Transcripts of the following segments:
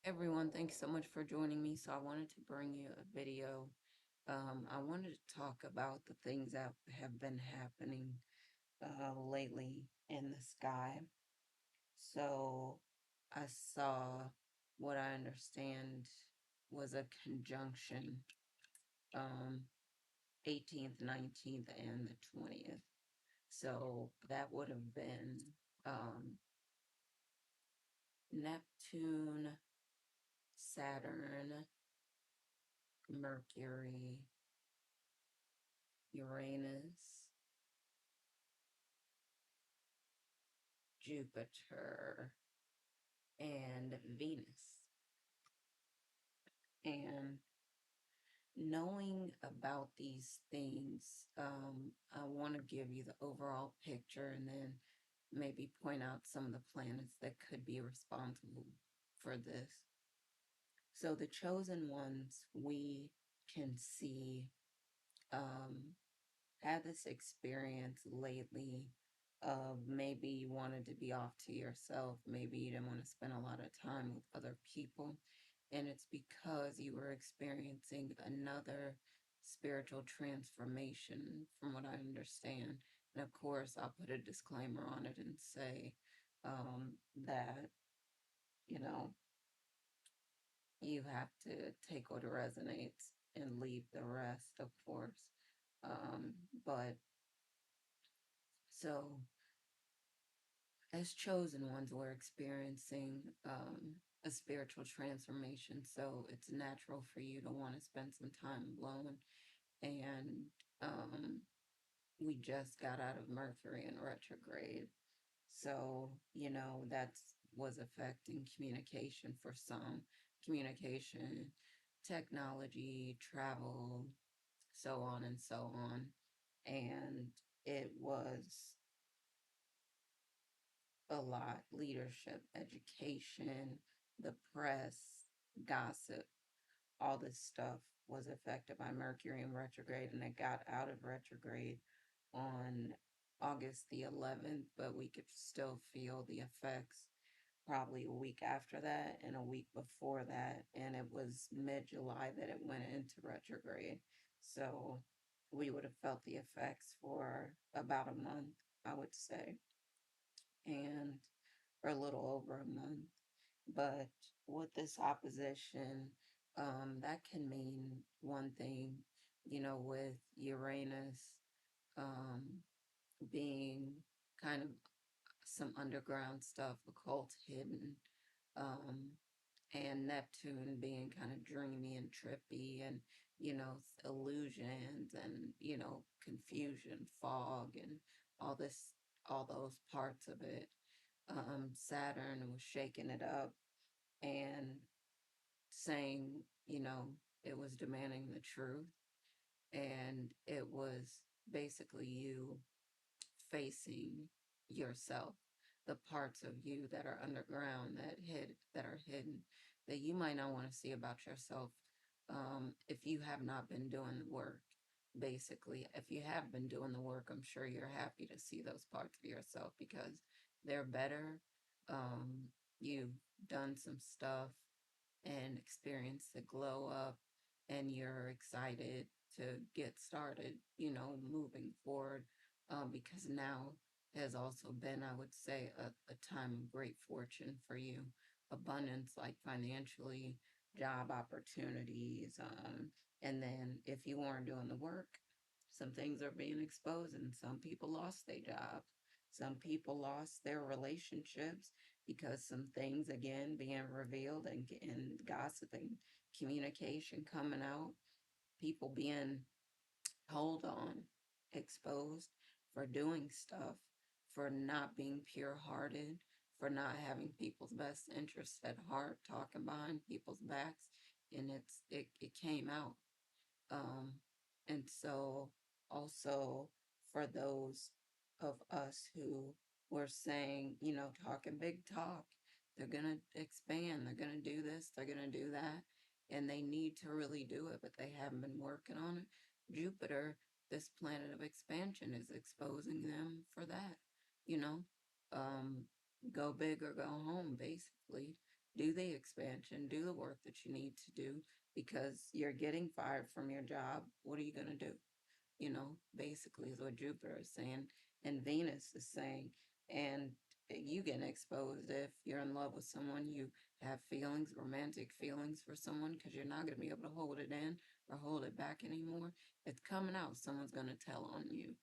Everyone, thanks so much for joining me. So I wanted to bring you a video. I wanted to talk about the things that have been happening lately in the sky. So I saw what I understand was a conjunction, um, 18th, 19th, and the 20th. So that would have been um, Neptune, Saturn, Mercury, Uranus, Jupiter, and Venus. And knowing about these things, I want to give you the overall picture and then maybe point out some of the planets that could be responsible for this. So, the chosen ones we can see um, had this experience lately of maybe you wanted to be off to yourself, maybe you didn't want to spend a lot of time with other people, and it's because you were experiencing another spiritual transformation, from what I understand. And of course, I'll put a disclaimer on it and say that, you know, you have to take what resonates and leave the rest, of course. But so as chosen ones, we're experiencing a spiritual transformation. So it's natural for you to want to spend some time alone. And um, we just got out of Mercury in retrograde. So, that's was affecting communication for some, communication, technology, travel, so on and so on. And it was a lot: leadership, education, the press, gossip, all this stuff was affected by Mercury in retrograde, and it got out of retrograde on August the 11th, but we could still feel the effects probably a week after that and a week before that. And it was mid July that it went into retrograde. So we would have felt the effects for about a month, I would say, and or a little over a month. But with this opposition, that can mean one thing, with Uranus um, being kind of some underground stuff, occult, hidden, um, and Neptune being kind of dreamy and trippy and, illusions and, confusion, fog, and all this, all those parts of it. Saturn was shaking it up and saying, it was demanding the truth. And it was basically you facing yourself, the parts of you that are underground, that are hidden, that you might not want to see about yourself. If you have not been doing the work, basically, if you have been doing the work, I'm sure you're happy to see those parts of yourself because they're better. You've done some stuff and experience the glow up, and you're excited to get started, moving forward, because now has also been, I would say, a time of great fortune for you, abundance, like financially, job opportunities, and then if you weren't doing the work, some things are being exposed, and some people lost their jobs. Some people lost their relationships because some things, again, being revealed, and gossiping, communication coming out, people being told on, exposed for doing stuff, for not being pure hearted, for not having people's best interests at heart, talking behind people's backs, and it came out. Um, and so also for those of us who were saying, talking big talk, they're going to expand, they're going to do this, they're going to do that, and they need to really do it, but they haven't been working on it. Jupiter, this planet of expansion, is exposing them for that, you know. Um, Go big or go home, basically. do the expansion, do the work that you need to do because you're getting fired from your job. What are you going to do? Basically is what Jupiter is saying and Venus is saying. And you get exposed if you're in love with someone, you have feelings, romantic feelings for someone, because you're not going to be able to hold it in or hold it back anymore. It's coming out. Someone's going to tell on you.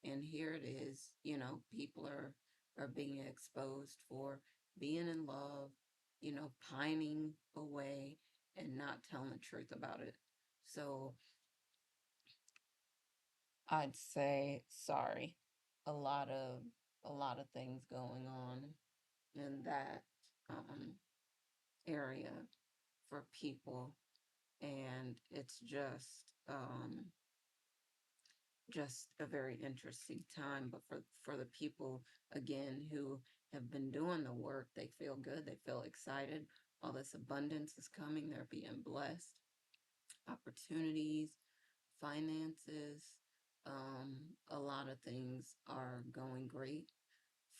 And here it is, people are being exposed for being in love, pining away and not telling the truth about it. So I'd say sorry. A lot of a lot of things going on in that um, area for people, and it's just a very interesting time. But for the people again who have been doing the work, they feel good, they feel excited. All this abundance is coming. They're being blessed. Opportunities, finances, a lot of things are going great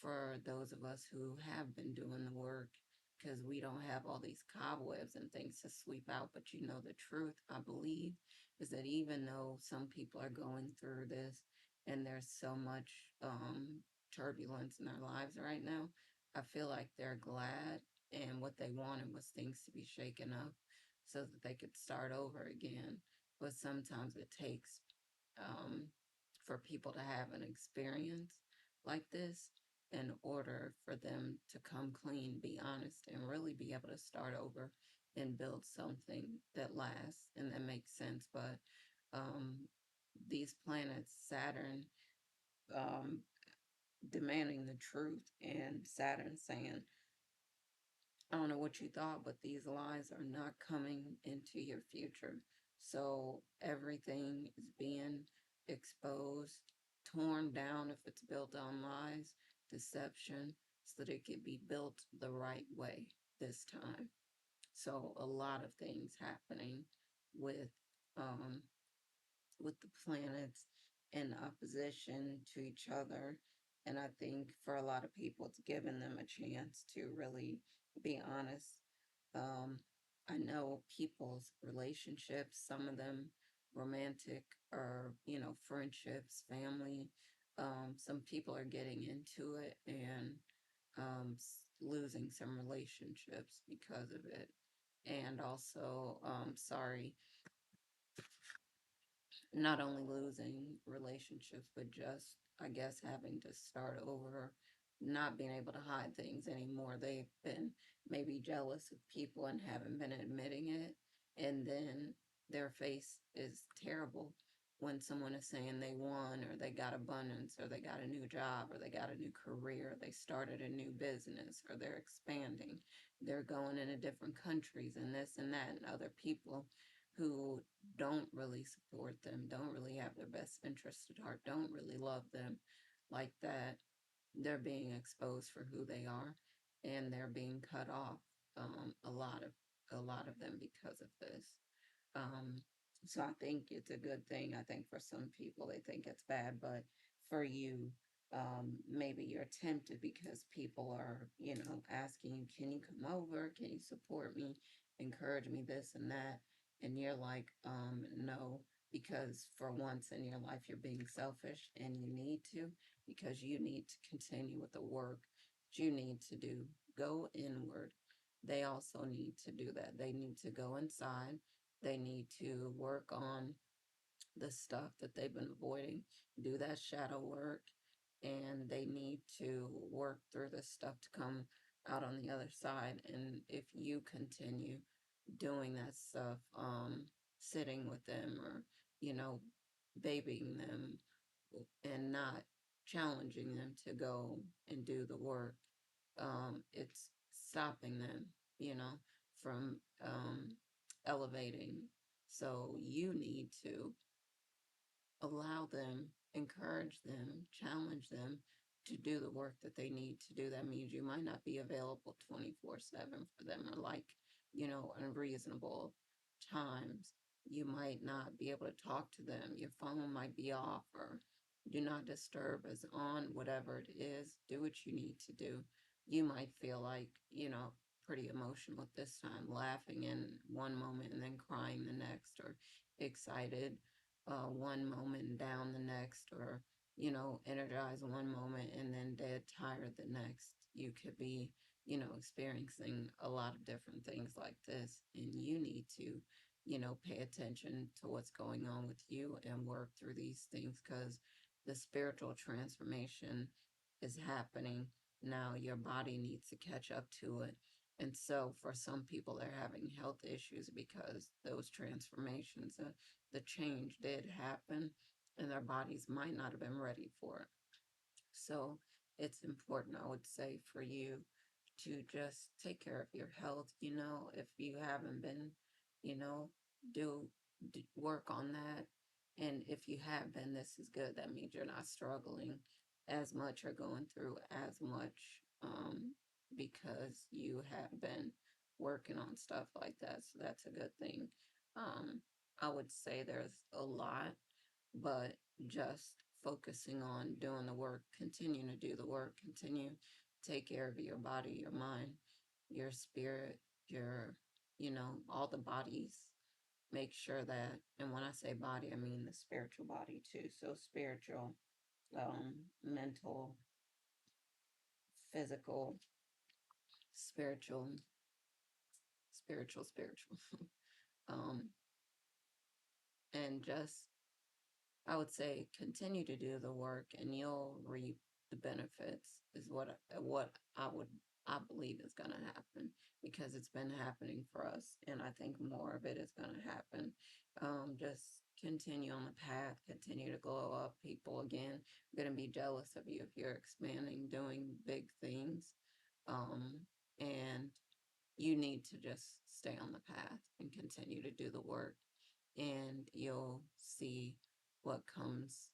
for those of us who have been doing the work because we don't have all these cobwebs and things to sweep out. But the truth, I believe, is that even though some people are going through this and there's so much turbulence in their lives right now, I feel like they're glad, and what they wanted was things to be shaken up so that they could start over again. But sometimes it takes um, for people to have an experience like this in order for them to come clean, be honest, and really be able to start over and build something that lasts and that makes sense. But um, these planets, Saturn, um, demanding the truth, and Saturn saying, I don't know what you thought, but these lies are not coming into your future. So everything is being exposed, torn down if it's built on lies, deception, so that it can be built the right way this time. So a lot of things happening with um, with the planets in opposition to each other. And I think for a lot of people, it's given them a chance to really be honest. Um, I know people's relationships, some of them romantic or, friendships, family. Some people are getting into it and losing some relationships because of it. And also, sorry, not only losing relationships, but just, I guess, having to start over, not being able to hide things anymore. They've been maybe jealous of people and haven't been admitting it. And then their face is terrible when someone is saying they won, or they got abundance, or they got a new job, or they got a new career, they started a new business, or they're expanding, they're going into different countries and this and that, and other people who don't really support them, don't really have their best interest at heart, don't really love them like that. They're being exposed for who they are, and they're being cut off. A lot of them because of this. Um, so I think it's a good thing. I think for some people they think it's bad, but for you, maybe you're tempted because people are, asking you, can you come over? Can you support me? Encourage me, this and that. And you're like, no, because for once in your life you're being selfish and you need to, because you need to continue with the work that you need to do. Go inward. They also need to do that. They need to go inside, they need to work on the stuff that they've been avoiding, do that shadow work, and they need to work through this stuff to come out on the other side. And if you continue doing that stuff, sitting with them or, you know, babying them and not challenging them to go and do the work, it's stopping them, from elevating. So you need to allow them, encourage them, challenge them to do the work that they need to do. That means you might not be available 24/7 for them, or like, unreasonable times. You might not be able to talk to them. Your phone might be off, or do not disturb is on, whatever it is. Do what you need to do. You might feel like, pretty emotional at this time, laughing in one moment and then crying the next, or excited one moment and down the next, or energized one moment and then dead tired the next. You could be, experiencing a lot of different things like this, and you need to, pay attention to what's going on with you and work through these things, because the spiritual transformation is happening now. Your body needs to catch up to it. And so for some people, they're having health issues because those transformations, the change did happen, and their bodies might not have been ready for it. So it's important, I would say, for you to just take care of your health. If you haven't been, you know, do, work on that. And if you have been, this is good. That means you're not struggling as much or going through as much, because you have been working on stuff like that. So that's a good thing. Um, I would say there's a lot, but just focusing on doing the work, continue to do the work, continue to take care of your body, your mind, your spirit, your, all the bodies. Make sure that, and when I say body, I mean the spiritual body too. So spiritual, mental, physical, spiritual, spiritual. um, and just, I would say, continue to do the work and you'll reap the benefits, is what I believe is going to happen, because it's been happening for us, and I think more of it is going to happen. Just continue on the path, continue to glow up. People, again, are going to be jealous of you if you're expanding, doing big things. And you need to just stay on the path and continue to do the work, and you'll see what comes,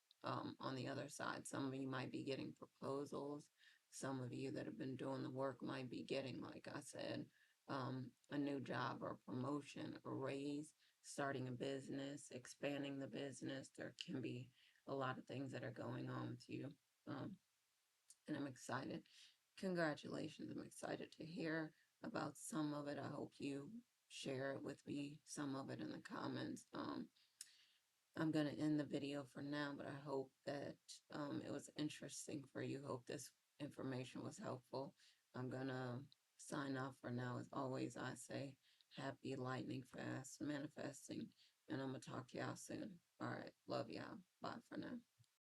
on the other side. Some of you might be getting proposals. Some of you that have been doing the work might be getting, like I said, a new job or promotion, a raise, starting a business, expanding the business. There can be a lot of things that are going on with you. Um, and I'm excited. Congratulations. I'm excited to hear about some of it. I hope you share it with me, some of it in the comments. I'm going to end the video for now, but I hope that it was interesting for you. Hope this information was helpful. I'm going to sign off for now. As always, I say happy lightning fast manifesting, and I'm going to talk to y'all soon. All right. Love y'all. Bye for now.